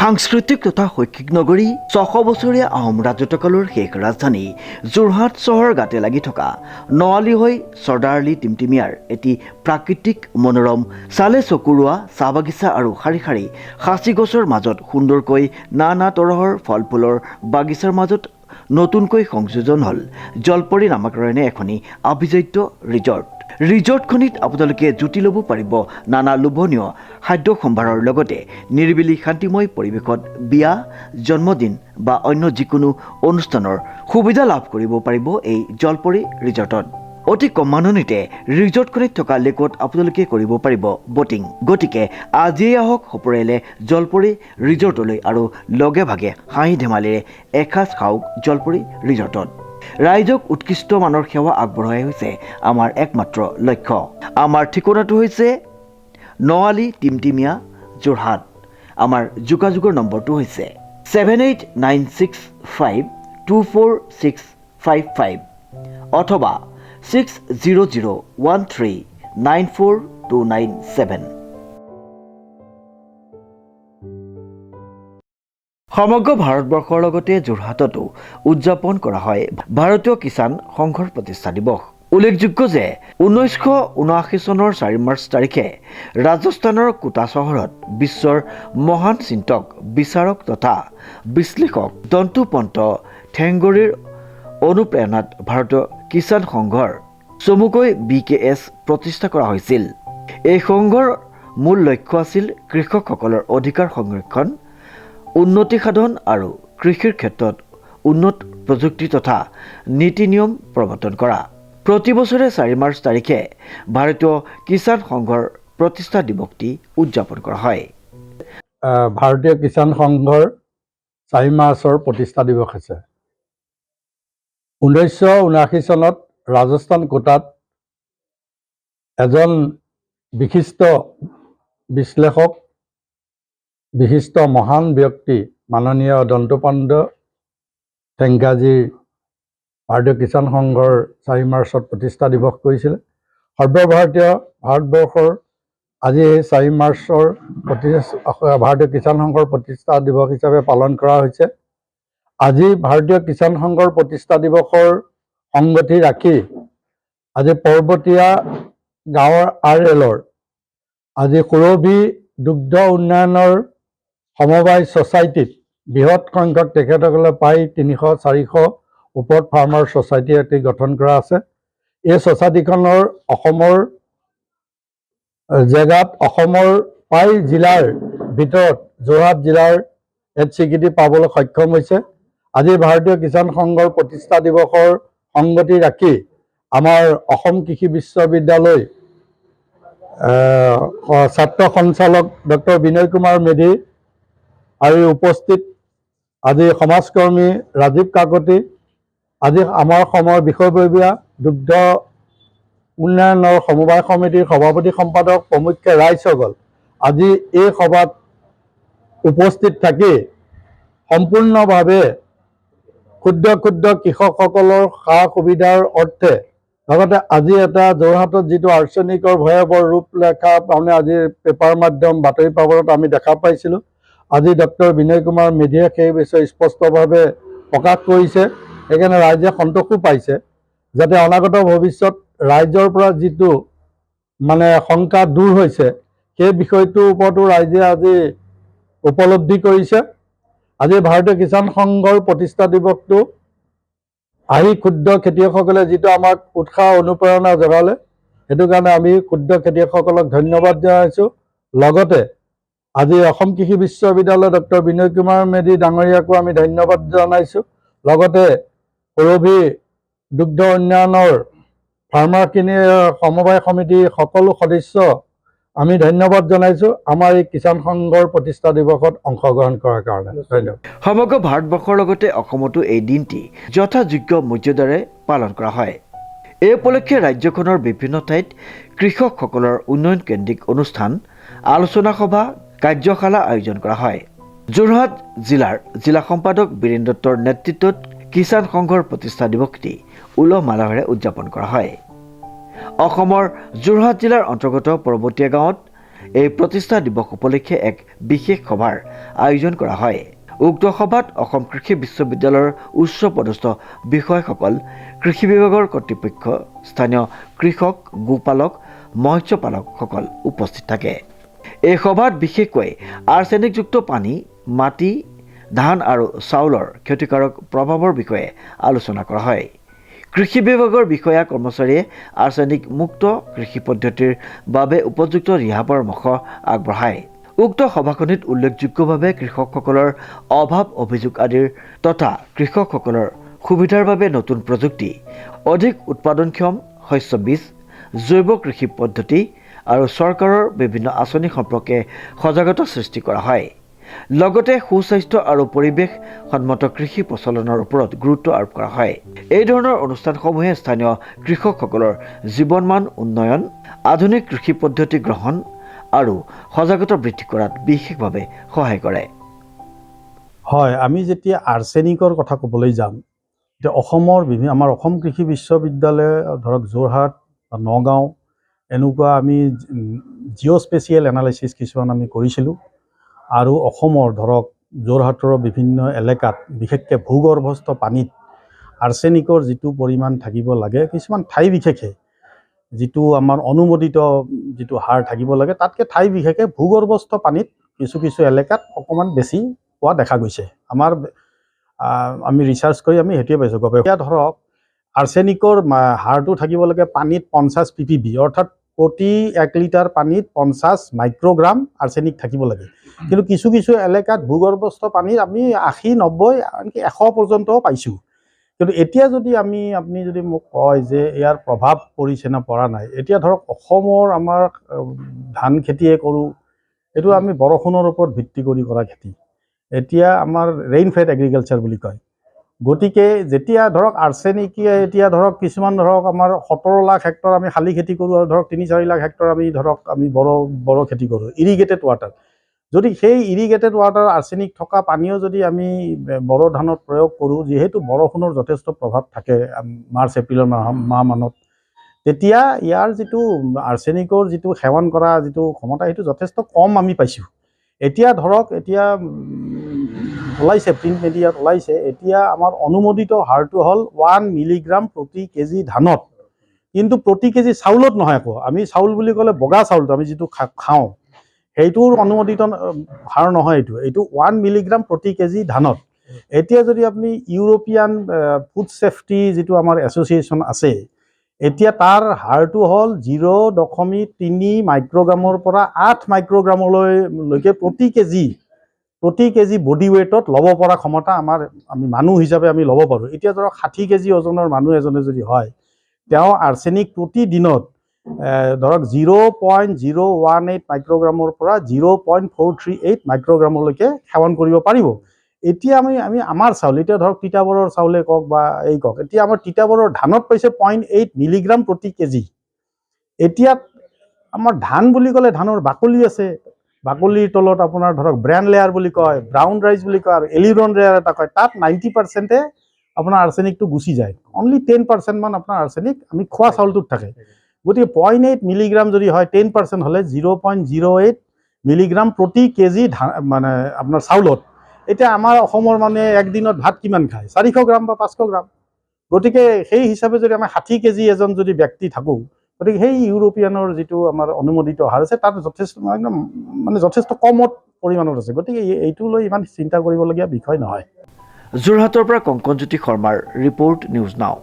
সাংস্কৃতিক তথা শৈক্ষিক নগৰী ৬০০ বছৰীয়া আহোম ৰাজত্বকালৰ শেষ ৰাজধানী যোৰহাট চহৰ গাতে লাগি থকা নৱালী হৈ চৰ্দাৰআলি টিমটিমিয়াৰ এটি প্ৰাকৃতিক মনোৰম চালে চকুৰোৱা চাহ বাগিচা আৰু শাৰী শাৰী সাঁচি গছৰ মাজত সুন্দৰকৈ নানা তৰহৰ ফল ফুলৰ বাগিচাৰ মাজত নতুনকৈ সংযোজন হ'ল জলপৰী নামাকৰণে এখনি আভিজাত্য ৰিজৰ্টখনিত আপোনালোকে জুতি ল'ব পাৰিব নানা লোভনীয় খাদ্য সম্ভাৰৰ লগতে নিৰিবিলি শান্তিময় পৰিৱেশত বিয়া জন্মদিন বা অন্য যিকোনো অনুষ্ঠানৰ সুবিধা লাভ কৰিব পাৰিব এই জলপৰী ৰিজৰ্টত অতি কম মাননিতে ৰিজৰ্টখনিত থকা লেকত আপোনালোকে কৰিব পাৰিব বটিং গতিকে আজিয়েই আহক সপৰিয়ালে জলপৰী ৰিজৰ্টলৈ আৰু লগে ভাগে হাঁহি ধেমালিৰে এসাঁজ খাওক জলপৰী ৰিজৰ্টত ৰাইজক উৎকৃষ্ট মানৰ সেৱা আগবঢ়াই হৈছে আমাৰ একমাত্ৰ লক্ষ্য আমাৰ ঠিকনাটো হৈছে নৱালী টিমটিমিয়া যোৰহাট আমাৰ যোগাযোগৰ নম্বৰটো হৈছে 7896524655 অথবা 6001394297 সমগ্ৰ ভাৰতবৰ্ষৰ লগতে যোৰহাটতো উদযাপন কৰা হয় ভাৰতীয় কিষাণ সংঘৰ প্ৰতিষ্ঠা দিৱস উল্লেখযোগ্য যে 1979 চনৰ 4 মাৰ্চ তাৰিখে ৰাজস্থানৰ কোটা চহৰত বিশ্বৰ মহান চিন্তক বিচাৰক তথা বিশ্লেষক দন্তুপন্ত ঠেংগড়ীৰ অনুপ্ৰেৰণাত ভাৰতীয় কিষাণ সংঘৰ চমুকৈ BKS প্ৰতিষ্ঠা কৰা হৈছিল এই সংঘৰ মূল লক্ষ্য আছিল কৃষকসকলৰ অধিকাৰ সংৰক্ষণ উন্নতি সাধন আৰু কৃষিৰ ক্ষেত্ৰত উন্নত প্ৰযুক্তি তথা নীতি নিয়ম প্ৰৱৰ্তন কৰা প্ৰতি বছৰে 4 মাৰ্চ তাৰিখে ভাৰতীয় কিষাণ সংঘৰ প্ৰতিষ্ঠা দিৱসটি উদযাপন কৰা হয় ভাৰতীয় কিষাণ সংঘৰ 4 মাৰ্চৰ প্ৰতিষ্ঠা দিৱস আছে 1979 চনত ৰাজস্থান কোটাত এজন বিশিষ্ট বিশ্লেষক বিশিষ্ট মহান ব্যক্তি মাননীয় দন্তপন্ত ঠেংগাজীৰ ভাৰতীয় কিষাণ সংঘৰ 4 মাৰ্চত প্ৰতিষ্ঠা দিৱস কৰিছিল ভাৰতবৰ্ষৰ আজি 4 মাৰ্চৰ ভাৰতীয় কিষাণ সংঘৰ প্ৰতিষ্ঠা দিৱস হিচাপে পালন কৰা হৈছে আজি ভাৰতীয় কিষাণ সংঘৰ প্ৰতিষ্ঠা দিৱসৰ সংগতি ৰাখি আজি পৰ্বতীয়া গাঁৱৰ RLৰ আজি সুৰভি দুগ্ধ উন্নয়নৰ সমবায় ছ'চাইটিত বৃহৎ সংখ্যক তেখেতসকলে প্ৰায় 300-400 ওপৰত ফাৰ্মাৰ ছ'চাইটি এটি গঠন কৰা আছে এই ছ'চাইটিখনৰ অসমৰ জেগাত অসমৰ প্ৰায় জিলাৰ ভিতৰত যোৰহাট জিলাৰ এক স্বীকৃতি পাবলৈ সক্ষম হৈছে আজি ভাৰতীয় কিষাণ সংঘৰ প্ৰতিষ্ঠা দিৱসৰ সংগতি ৰাখি আমাৰ অসম কৃষি বিশ্ববিদ্যালয় ছাত্ৰ সঞ্চালক ডক্টৰ বিনয় কুমাৰ মেধি আৰু উপস্থিত আজি সমাজকৰ্মী ৰাজীৱ কাকতি আজি আমাৰ সময়ৰ বিষয়ববীয়া দুগ্ধ উন্নয়নৰ সমবায় সমিতিৰ সভাপতি সম্পাদক প্ৰমুখ ৰাইজসকল আজি এই সভাত উপস্থিত থাকি সম্পূৰ্ণভাৱে ক্ষুদ্ৰ কৃষকসকলৰ সা সুবিধাৰ অৰ্থে লগতে আজি এটা যোৰহাটত যিটো আৰ্চেনিকৰ ভয়াৱহ ৰূপৰেখা মানে আজি পেপাৰ মাধ্যম বাতৰি কাকতত আমি দেখা পাইছিলোঁ আজি ডক্টৰ বিনয় কুমাৰ মেধিয়ে সেই বিষয়ে স্পষ্টভাৱে প্ৰকাশ কৰিছে সেইকাৰণে ৰাইজে সন্তোষো পাইছে যাতে অনাগত ভৱিষ্যত ৰাইজৰ পৰা যিটো মানে শংকা দূৰ হৈছে সেই বিষয়টোৰ ওপৰতো ৰাইজে আজি উপলব্ধি কৰিছে আজি ভাৰতীয় কিষাণ সংঘৰ প্ৰতিষ্ঠা দিৱসটো আহি ক্ষুদ্ৰ খেতিয়কসকলে যিটো আমাক উৎসাহ অনুপ্ৰেৰণা জগালে সেইটো কাৰণে আমি ক্ষুদ্ৰ খেতিয়কসকলক ধন্যবাদ জনাইছোঁ লগতে আজি অসম কৃষি বিশ্ববিদ্যালয় ডক্টৰ বিনয় কুমাৰ মেধি ডাঙৰীয়াকো আমি ধন্যবাদ জনাইছোঁ লগতে সুৰভি দুগ্ধ উন্নয়নৰ ফাৰ্মাৰখিনি সমবায় সমিতিৰ সকলো সদস্য আমি ধন্যবাদ জনাইছোঁ আমাৰ এই কিষাণ সংঘৰ প্ৰতিষ্ঠা দিৱসত অংশগ্ৰহণ কৰাৰ কাৰণে ধন্যবাদ সমগ্ৰ ভাৰতবৰ্ষৰ লগতে অসমতো এই দিনটি যথাযোগ্য মৰ্যাদাৰে পালন কৰা হয় এই উপলক্ষে ৰাজ্যখনৰ বিভিন্ন ঠাইত কৃষকসকলৰ উন্নয়ন কেন্দ্ৰিক অনুষ্ঠান আলোচনা সভা কাৰ্যশালা আয়োজন কৰা হয় যোৰহাট জিলা সম্পাদক বীৰেন দত্তৰ নেতৃত্বত কিষাণ সংঘৰ প্ৰতিষ্ঠা দিৱসটি উলহ মালহেৰে উদযাপন কৰা হয় অসমৰ যোৰহাট জিলাৰ অন্তৰ্গত পৰ্বতীয়া গাঁৱত এই প্ৰতিষ্ঠা দিৱস উপলক্ষে এক বিশেষ সভাৰ আয়োজন কৰা হয়। উক্ত সভাত অসম কৃষি বিশ্ববিদ্যালয়ৰ উচ্চ পদস্থ বিষয়াসকল, কৃষি বিভাগৰ কৰ্তৃপক্ষ, স্থানীয় কৃষক, গোপালক, মৎস্যপালকসকল উপস্থিত থাকে। এই সভাত বিশেষকৈ আৰ্ছেনিকযুক্ত পানী, মাটি, ধান আৰু চাউলৰ ক্ষতিকাৰক প্ৰভাৱৰ বিষয়ে আলোচনা কৰা হয়। কৃষি বিভাগৰ বিষয়া কৰ্মচাৰীয়ে আৰ্ছেনিক মুক্ত কৃষি পদ্ধতিৰ বাবে উপযুক্ত দিহা পৰামৰ্শ আগবঢ়ায়। উক্ত সভাখনিত উল্লেখযোগ্যভাৱে কৃষকসকলৰ অভাৱ অভিযোগ আদিৰ তথা কৃষকসকলৰ সুবিধাৰ বাবে নতুন প্ৰযুক্তি, অধিক উৎপাদনক্ষম শস্য বীজ, জৈৱ কৃষি পদ্ধতি আৰু চৰকাৰৰ বিভিন্ন আঁচনি সম্পৰ্কে সজাগতা সৃষ্টি কৰা হয়। লগতে সুস্বাস্থ্য আৰু পৰিৱেশ সন্মত কৃষি প্ৰচলনৰ ওপৰত গুৰুত্ব আৰোপ কৰা হয়। এই ধৰণৰ অনুষ্ঠানসমূহে স্থানীয় কৃষকসকলৰ জীৱনমান উন্নয়ন, আধুনিক কৃষি পদ্ধতি গ্ৰহণ আৰু সজাগতা বৃদ্ধি কৰাত বিশেষভাৱে সহায় কৰে। হয়, আমি যেতিয়া আৰ্ছেনিকৰ কথা ক'বলৈ যাম, এতিয়া আমাৰ অসম কৃষি বিশ্ববিদ্যালয় ধৰক যোৰহাট বা নগাঁও এনেকুৱা আমি জিঅ'স্পেচিয়েল এনালাইচিছ কিছুমান আমি কৰিছিলোঁ। আৰু অসমৰ ধৰক যোৰহাটৰ বিভিন্ন এলেকাত বিশেষকৈ ভূগৰ্ভস্থ পানীত আৰ্ছেনিকৰ যিটো পৰিমাণ থাকিব লাগে, কিছুমান ঠাই বিশেষে যিটো আমাৰ অনুমোদিত যিটো হাৰ থাকিব লাগে, তাতকৈ ঠাই বিশেষে ভূগৰ্ভস্থ পানীত কিছু কিছু এলেকাত অকণমান বেছি পোৱা দেখা গৈছে। আমি ৰিচাৰ্চ কৰি আমি সেইটোৱে পাইছোঁ। এতিয়া ধৰক আৰ্ছেনিকৰ হাৰটো থাকিব লাগে পানীত 50 ppb, অৰ্থাৎ প্ৰতি 1 লিটাৰ পানীত 50 মাইক্ৰগ্ৰাম আৰ্ছেনিক থাকিব লাগে। কিন্তু কিছু কিছু এলেকাত ভূগৰ্ভস্থ পানীত আমি 80, 90, আনকি 100 পৰ্যন্তও পাইছোঁ। কিন্তু এতিয়া যদি আপুনি যদি মোক কয় যে ইয়াৰ প্ৰভাৱ পৰিছে নে পৰা নাই, এতিয়া ধৰক অসমৰ আমাৰ ধান খেতিয়ে কৰোঁ, এইটো আমি বৰষুণৰ ওপৰত ভিত্তি কৰি কৰা খেতি। এতিয়া আমাৰ ৰেইন ফেড এগ্ৰিকালচাৰ বুলি কয়। গতিকে যেতিয়া ধৰক আৰ্ছেনিকে এতিয়া ধৰক কিছুমান ধৰক আমাৰ 17 লাখ হেক্টৰ আমি শালি খেতি কৰোঁ আৰু ধৰক 3-4 লাখ হেক্টৰ আমি বড় খেতি কৰোঁ, ইৰিগেটেড ৱাটাৰ। যদি সেই ইৰিগেটেড ৱাটাৰ আৰ্ছেনিক থকা পানীও যদি আমি বড়ো ধানত প্ৰয়োগ কৰোঁ, যিহেতু বৰষুণৰ যথেষ্ট প্ৰভাৱ থাকে মাৰ্চ এপ্ৰিলৰ মাহমানত, তেতিয়া ইয়াৰ যিটো আৰ্ছেনিকৰ যিটো সেৱন কৰা যিটো ক্ষমতা, সেইটো যথেষ্ট কম আমি পাইছোঁ। এতিয়া ধৰক ওলাইছে, প্ৰিণ্ট মিডিয়াত ওলাইছে, এতিয়া আমাৰ অনুমোদিত হাৰটো হ'ল 1 মিলিগ্ৰাম প্ৰতি কেজি ধানত। কিন্তু প্ৰতি কেজি চাউলত নহয় আকৌ। আমি চাউল বুলি ক'লে বগা চাউলটো আমি যিটো খাওঁ, সেইটোৰ অনুমোদিত হাৰ নহয় এইটো 1 মিলিগ্ৰাম প্ৰতি কেজি ধানত। এতিয়া যদি আপুনি ইউৰোপিয়ান ফুড ছেফটি যিটো আমাৰ এছ'চিয়েশ্যন আছে, এতিয়া তাৰ হাৰটো হ'ল 0.3 মাইক্ৰগ্ৰামৰ পৰা 8 মাইক্ৰগ্ৰামলৈকে প্ৰতি কেজি বডি ৱেইটত ল'ব পৰা ক্ষমতা আমি মানুহ হিচাপে আমি ল'ব পাৰোঁ। এতিয়া ধৰক 60 কেজি ওজনৰ মানুহ এজনে যদি হয়, তেওঁ আৰ্ছেনিক প্ৰতিদিনত ধৰক 0.018 মাইক্ৰগ্ৰামৰ পৰা 0.438 মাইক্ৰগ্ৰামলৈকে সেৱন কৰিব পাৰিব। এতিয়া আমি আমাৰ চাউল, এতিয়া ধৰক তিতাবৰৰ চাউলে কওক বা এই কওক, এতিয়া আমাৰ তিতাবৰৰ ধানত পাইছে 0.8 মিলিগ্ৰাম প্ৰতি কেজি। এতিয়া আমাৰ ধান বুলি ক'লে ধানৰ বাকলি আছে, বাকলিৰ তলত আপোনাৰ ধৰক ব্ৰেন লেয়াৰ বুলি কয়, ব্ৰাউন ৰাইচ বুলি কয়, আৰু এলিৰন লেয়াৰ এটা কয়, তাত 90% আপোনাৰ আৰ্ছেনিকটো গুচি যায়। অনলি 10% মান আপোনাৰ আৰ্ছেনিক আমি খোৱা চাউলটোত থাকে। গতিকে 0.8 মিলিগ্ৰাম যদি হয়, 10% হ'লে 0.08 মিলিগ্ৰাম প্ৰতি কেজি আপোনাৰ চাউলত। এতিয়া আমাৰ অসমৰ মানুহে একদিনত ভাত কিমান খায়? 400 গ্ৰাম বা 500 গ্ৰাম। গতিকে সেই হিচাপে যদি আমাৰ 60 কেজি এজন যদি ব্যক্তি থাকোঁ, গতিকে সেই ইউৰোপিয়ানৰ যিটো আমাৰ অনুমোদিত হাৰ আছে, তাত যথেষ্ট কমত পৰিমাণত আছে। গতিকে এইটো লৈ ইমান চিন্তা কৰিবলগীয়া বিষয় নহয়। যোৰহাটৰ পৰা কংকনজ্যোতি শৰ্মাৰ ৰিপৰ্ট, নিউজ নাও।